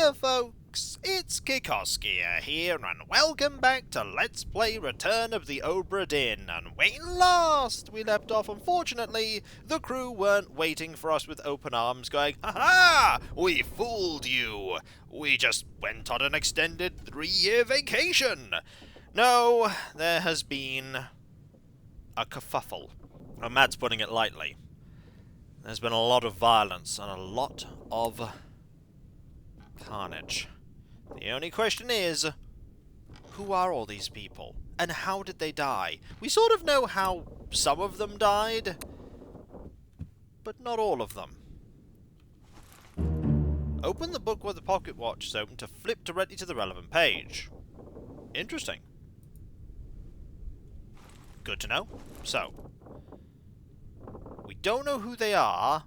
Hiya folks, it's Kikoskia here and welcome back to Let's Play Return of the Obra Dinn. And when last we left off, unfortunately, the crew weren't waiting for us with open arms going, "Ha-ha! We fooled you! We just went on an extended 3-year vacation!" No, there has been a kerfuffle. And Matt's putting it lightly. There's been a lot of violence and a lot of carnage. The only question is, who are all these people? And how did they die? We sort of know how some of them died, but not all of them. Open the book where the pocket watch is open to flip directly to the relevant page. Interesting. Good to know. So, we don't know who they are.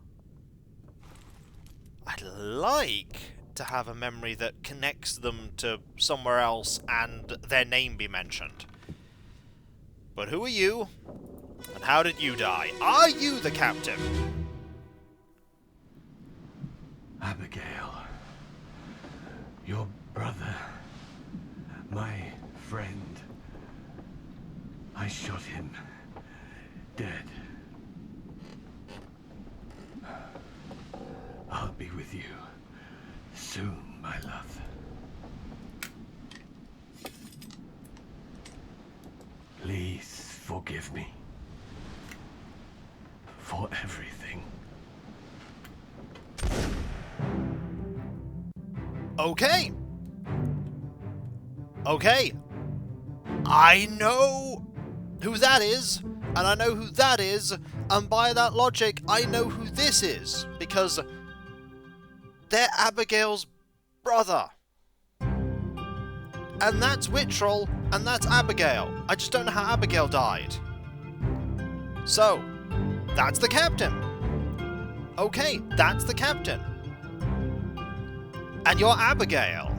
I'd like to have a memory that connects them to somewhere else and their name be mentioned. But who are you? And how did you die? Are you the captain? Abigail, your brother, my friend. I shot him dead. I'll be with you soon, my love. Please forgive me for everything. Okay. Okay. I know who that is, and I know who that is, and by that logic, I know who this is, because they're Abigail's brother. And that's Wittrell, and that's Abigail. I just don't know how Abigail died. So, that's the captain. Okay, that's the captain. And you're Abigail.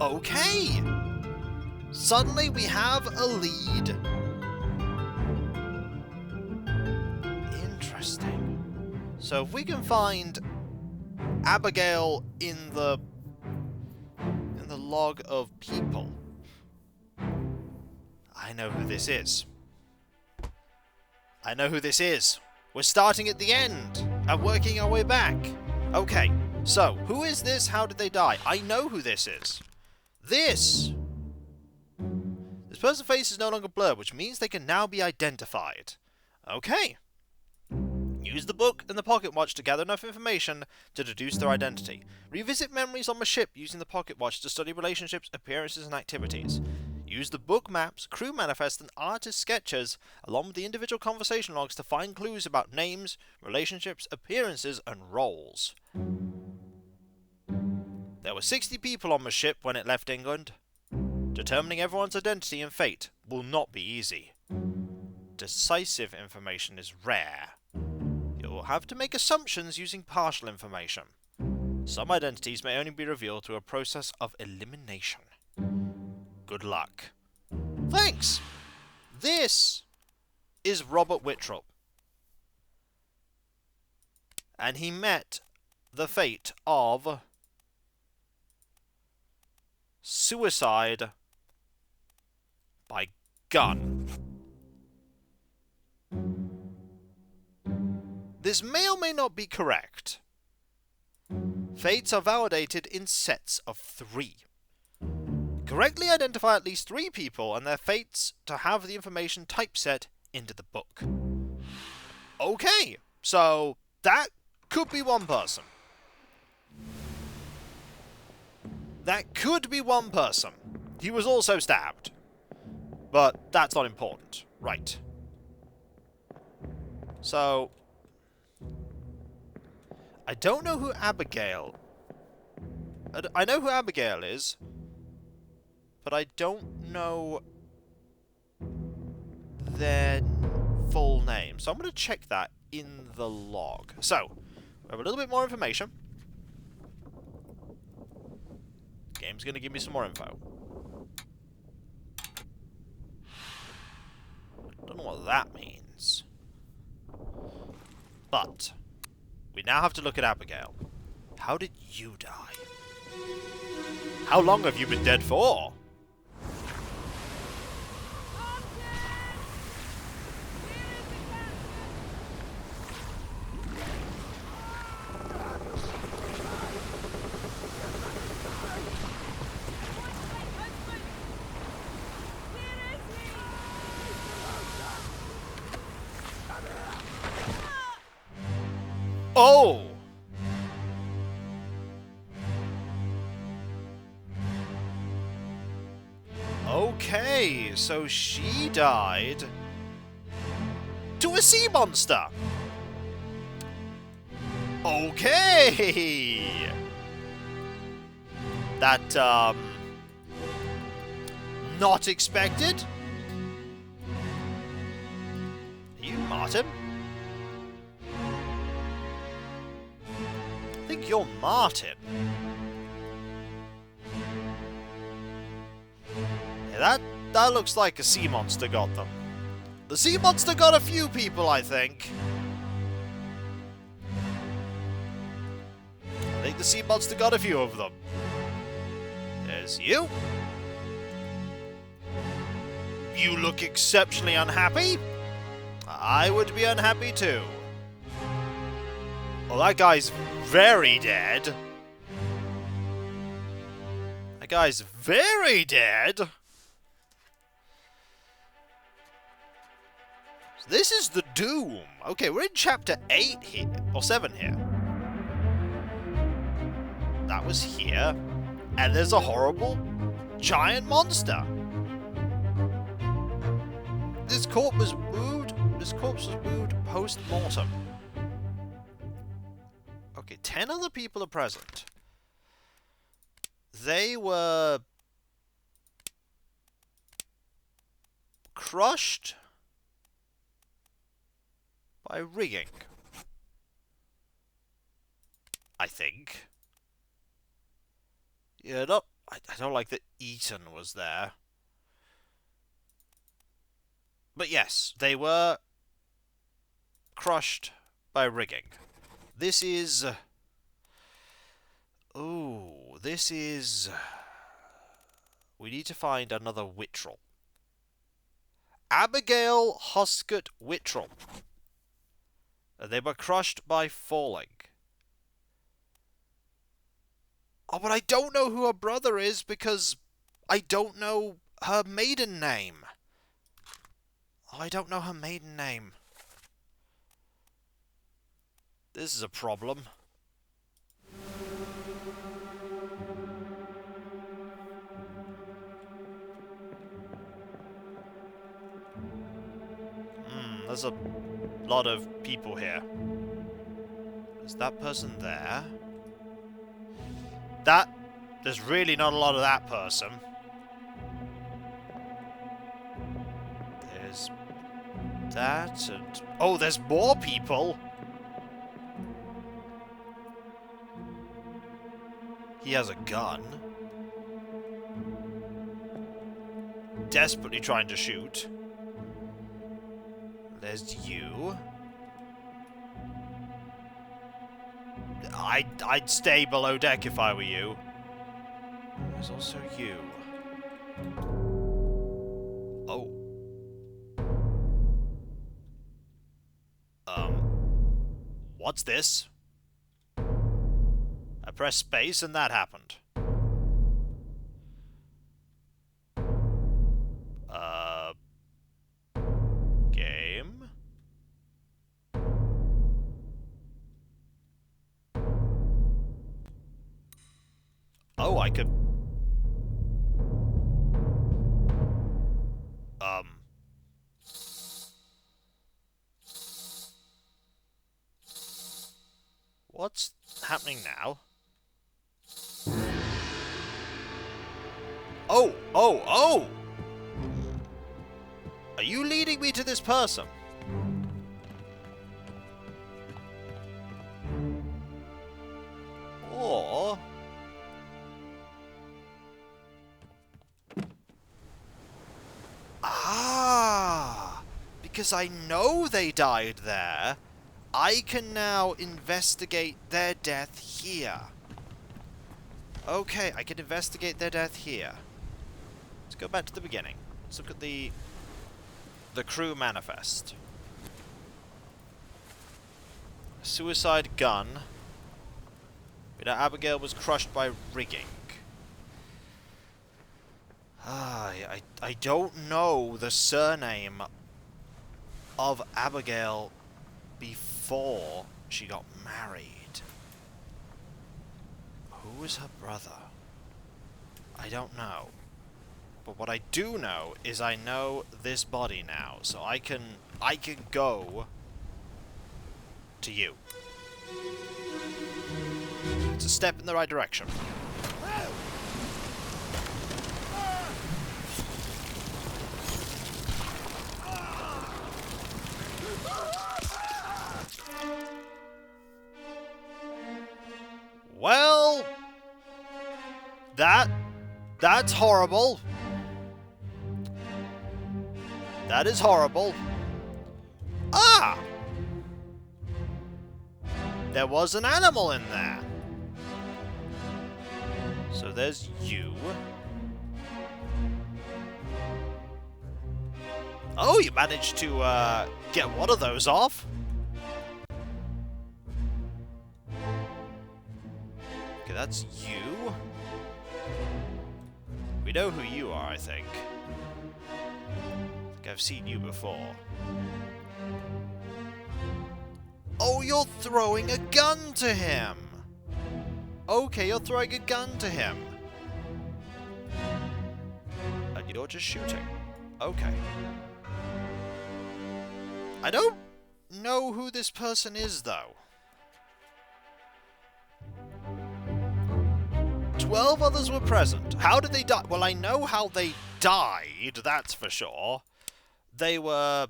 Okay. Suddenly we have a lead. Interesting. So if we can find Abigail in the log of people, I know who this is. I know who this is. We're starting at the end and working our way back. Okay, so who is this? How did they die? I know who this is. This person's face is no longer blurred, which means they can now be identified. Okay. Use the book and the pocket watch to gather enough information to deduce their identity. Revisit memories on the ship using the pocket watch to study relationships, appearances, and activities. Use the book maps, crew manifest, and artist sketches, along with the individual conversation logs to find clues about names, relationships, appearances, and roles. There were 60 people on the ship when it left England. Determining everyone's identity and fate will not be easy. Decisive information is rare. You'll have to make assumptions using partial information. Some identities may only be revealed through a process of elimination. Good luck. Thanks! This is Robert Wittrell. And he met the fate of suicide by gun. This may or may not be correct. Fates are validated in sets of 3. Correctly identify at least 3 people and their fates to have the information typeset into the book. Okay, so that could be one person. That could be one person. He was also stabbed. But that's not important. Right. So, I don't know who Abigail... I know who Abigail is, but I don't know their full name. So I'm going to check that in the log. So, we have a little bit more information. Game's going to give me some more info. Don't know what that means. But we now have to look at Abigail. How did you die? How long have you been dead for? Oh! Okay, so she died to a sea monster. Okay! That, not expected? Are you Martin? I think you're Martin. Yeah, that looks like a sea monster got them. The sea monster got a few people, I think. I think the sea monster got a few of them. There's you. You look exceptionally unhappy. I would be unhappy too. Well, that guy's very dead. That guy's very dead. So this is the doom. Okay, we're in chapter 8 here, or 7 here. That was here. And there's a horrible giant monster. This corpse was moved post-mortem. Okay, 10 other people are present. They were crushed by rigging, I think. Yeah, I don't like that Eaton was there. But yes, they were crushed by rigging. This is... ooh, this is... we need to find another Whittrel. Abigail Huskett Whittrel. They were crushed by falling. Oh, but I don't know who her brother is because I don't know her maiden name. Oh, I don't know her maiden name. This is a problem. There's a lot of people here. Is that person there? There's really not a lot of that person. There's that and... oh, there's more people! He has a gun. Desperately trying to shoot. There's you. I'd stay below deck if I were you. There's also you. Oh. What's this? I pressed space and that happened. Game? Oh, I could... what's happening now? Oh! Oh! Oh! Are you leading me to this person? Or... ah! Because I know they died there, I can now investigate their death here. Okay, I can investigate their death here. Let's go back to the beginning. Let's look at the crew manifest. Suicide gun. You know, Abigail was crushed by rigging. I don't know the surname of Abigail before she got married. Who was her brother? I don't know. But what I do know is I know this body now, so I can go to you. It's a step in the right direction. Well, that's horrible. That is horrible. Ah! There was an animal in there. So there's you. Oh, you managed to get one of those off. Okay, that's you. We know who you are, I think. I've seen you before. Oh, you're throwing a gun to him! Okay, you're throwing a gun to him. And you're just shooting. Okay. I don't know who this person is, though. 12 others were present. How did they die? Well, I know how they died, that's for sure. They were...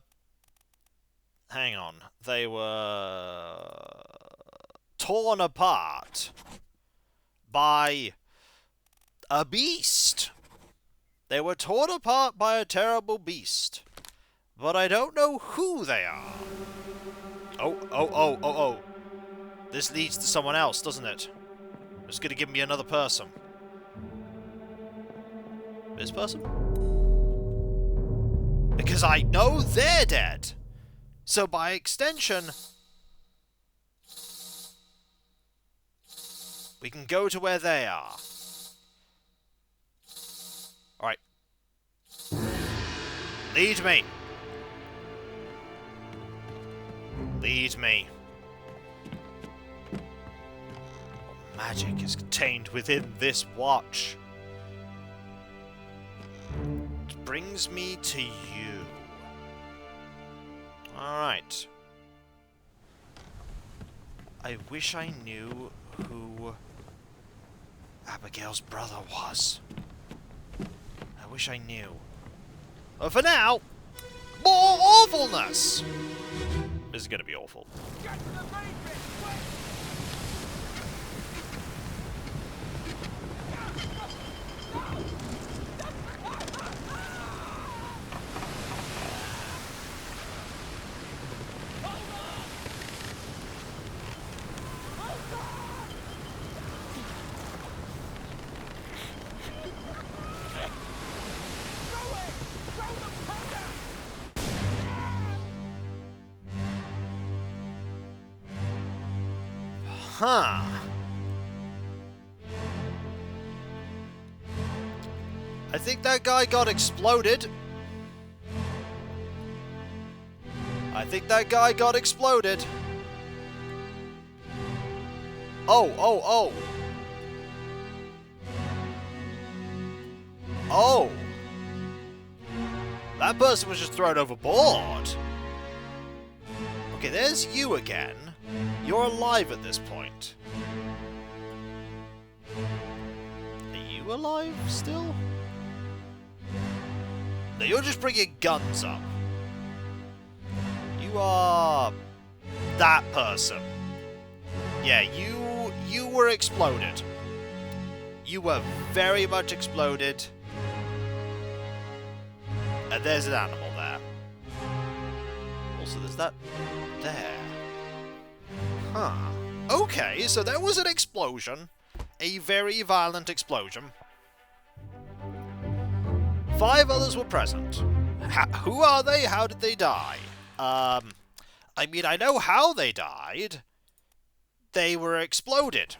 Hang on. They were... torn apart by a beast. They were torn apart by a terrible beast. But I don't know who they are. Oh. This leads to someone else, doesn't it? It's going to give me another person. This person? Because I know they're dead. So by extension, we can go to where they are. Alright. Lead me. Lead me. What magic is contained within this watch? It brings me to you. Alright. I wish I knew who Abigail's brother was. I wish I knew. But for now, more awfulness! This is gonna be awful. Get to the main bit, quick! Huh. I think that guy got exploded. Oh. Oh. That person was just thrown overboard. Okay, there's you again. You're alive at this point. Are you alive still? No, you're just bringing guns up. You are that person. Yeah, you were exploded. You were very much exploded. And there's an animal there. Also, there's that there. Huh. Okay, so there was an explosion. a very violent explosion. 5 others were present. Who are they? How did they die? I mean, I know how they died. They were exploded.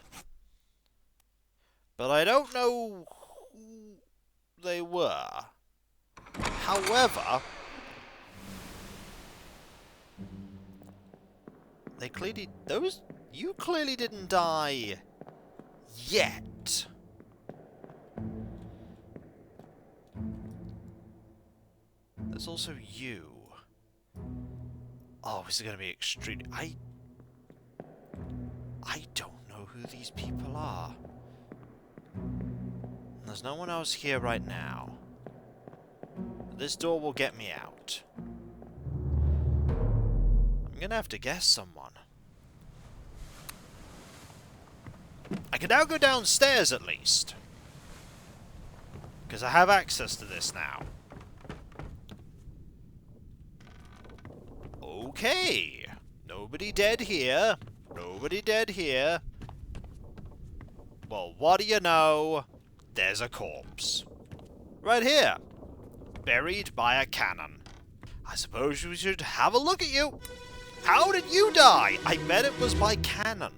But I don't know who they were. However, you clearly didn't die yet. There's also you. Oh, this is going to be extremely... I don't know who these people are. There's no one else here right now. This door will get me out. I'm going to have to guess someone. I can now go downstairs at least. Because I have access to this now. Okay. Nobody dead here. Nobody dead here. Well, what do you know? There's a corpse. Right here. Buried by a cannon. I suppose we should have a look at you. How did you die? I bet it was by cannon.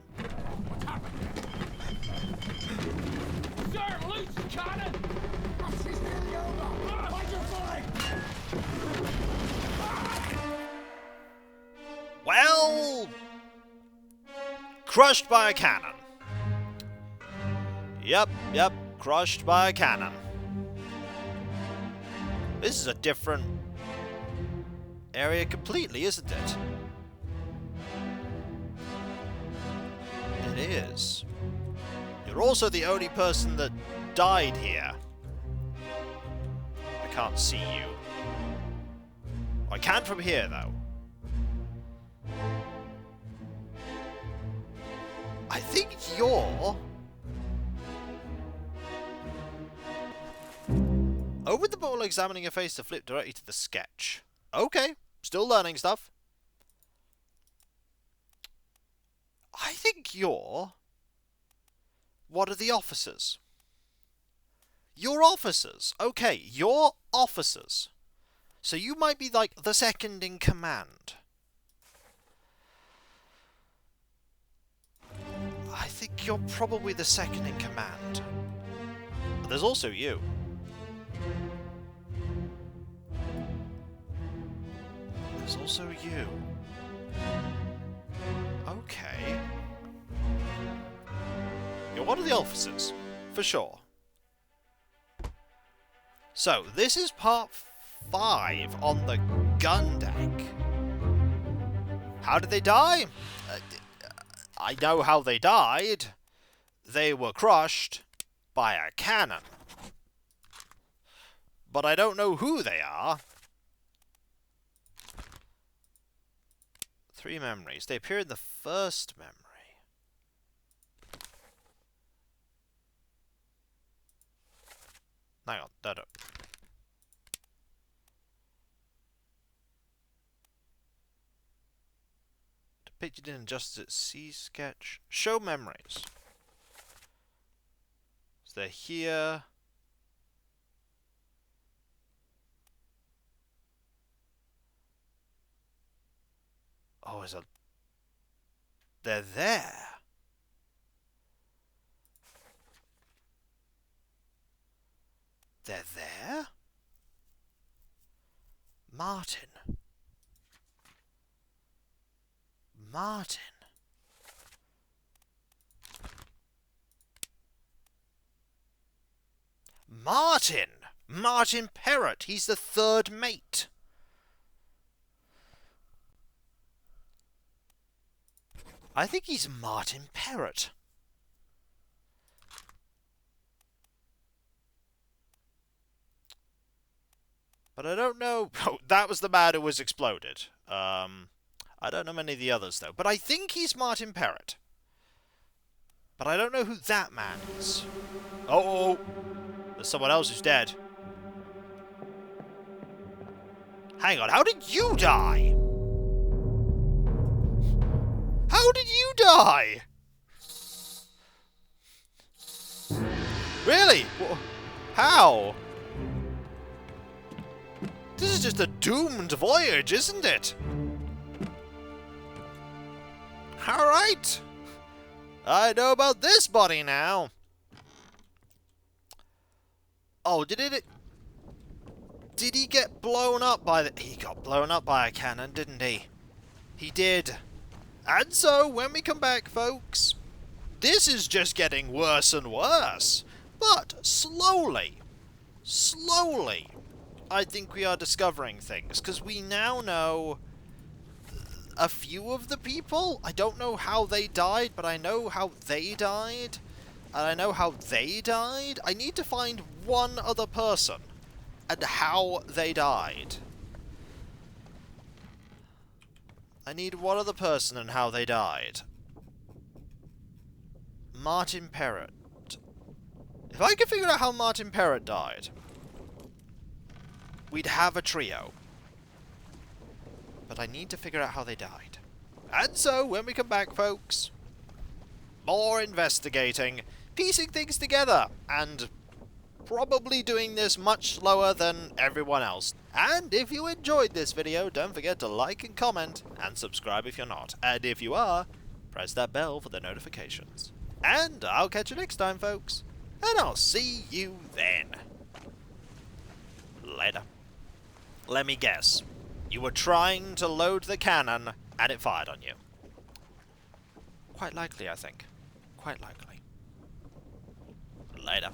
What's happened? Sir, loose the cannon! She's nearly over! Fight your flag! Well... crushed by a cannon. Yep, crushed by a cannon. This is a different area completely, isn't it? It is. You're also the only person that died here. I can't see you. I can from here, though. I think you're... Open the ball examining your face to flip directly to the sketch. Okay, still learning stuff. I think you're... What are the officers? You're officers. Okay, you're officers. So you might be like the second in command. I think you're probably the second in command. But there's also you. There's also you. Okay. You're one of the officers, for sure. So, this is part 5 on the gun deck. How did they die? I know how they died. They were crushed by a cannon. But I don't know who they are. 3 memories. They appear in the first memory. Hang on, no. Depicted in Justice at Sea sketch. Show memories. So they're here. Oh, they're there. They're there? Martin. Martin. Martin! Martin Parrott. He's the 3rd mate. I think he's Martin Parrott. But I don't know... Oh, that was the man who was exploded. I don't know many of the others, though. But I think he's Martin Parrott. But I don't know who that man is. Oh! There's someone else who's dead. Hang on, how did you die? How did you die? Really? How? This is just a doomed voyage, isn't it? Alright. I know about this body now. Oh, did he get blown up by the... He got blown up by a cannon, didn't he? He did. And so, when we come back, folks, this is just getting worse and worse. But slowly, I think we are discovering things, because we now know a few of the people. I don't know how they died, but I know how they died. And I know how they died. I need to find one other person and how they died. I need one other person and how they died. Martin Parrott. If I could figure out how Martin Parrott died, we'd have a trio. But I need to figure out how they died. And so, when we come back, folks, more investigating, piecing things together, and probably doing this much slower than everyone else. And if you enjoyed this video, don't forget to like and comment, and subscribe if you're not. And if you are, press that bell for the notifications. And I'll catch you next time, folks. And I'll see you then. Later. Let me guess. You were trying to load the cannon, and it fired on you. Quite likely, I think. Quite likely. Later.